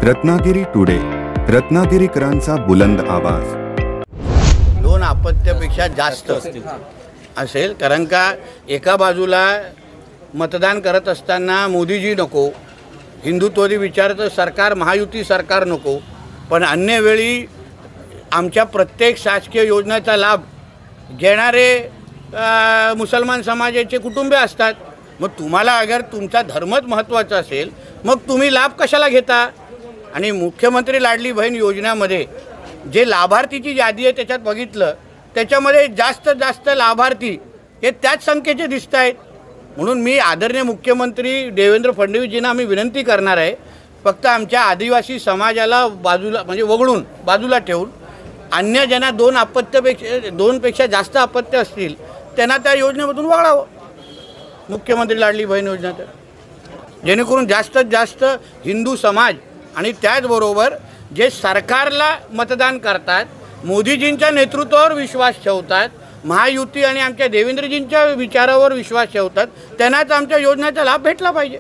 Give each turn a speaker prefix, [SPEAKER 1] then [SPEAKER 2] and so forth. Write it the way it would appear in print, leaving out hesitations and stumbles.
[SPEAKER 1] Ratnagiri today, रत्नागिरीकरांचा बुलंद आवाज।
[SPEAKER 2] दोन अपत्यापेक्षा जास्त असेल, कारण का एका बाजूला मतदान करत असताना मोदीजी नको, हिंदुत्ववादी विचाराचं सरकार, महायुती सरकार नको, पण अन्य वेळी आमच्या प्रत्येक शासकीय योजनेचा लाभ घेणारे मुसलमान समाजाचे कुटुंबे असतात। मग तुम्हाला अगर तुमचा धर्मच महत्त्वाचा असेल, मग तुम्ही लाभ कशाला घेता? आणि मुख्यमंत्री लाडली बहीण योजनेमध्ये जे लाभार्थीची यादी आहे त्याच्यात बघितलं, त्याच्यामध्ये जास्त लाभार्थी हे त्याच संख्येचे दिसत आहेत। म्हणून मी आदरणीय मुख्यमंत्री देवेंद्र फडणवीसजींना आम्ही विनंती करणार आहे, फक्त आमच्या आदिवासी समाजाला बाजूला म्हणजे वगळून बाजूला ठेवून अन्य ज्यांना दोनपेक्षा जास्त अपत्य असतील त्यांना त्या योजनेमधून वगळावं, मुख्यमंत्री लाडली बहीण योजना, जेणेकरून जास्तीत जास्त हिंदू समाज आणि त्याचबरोबर जे सरकारला मतदान करतात, मोदीजींच्या नेतृत्वावर विश्वास ठेवतात, महायुती आणि आमच्या देवेंद्रजींच्या विचारावर विश्वास ठेवतात, त्यांनाच आमच्या योजनेचा लाभ भेटला पाहिजे।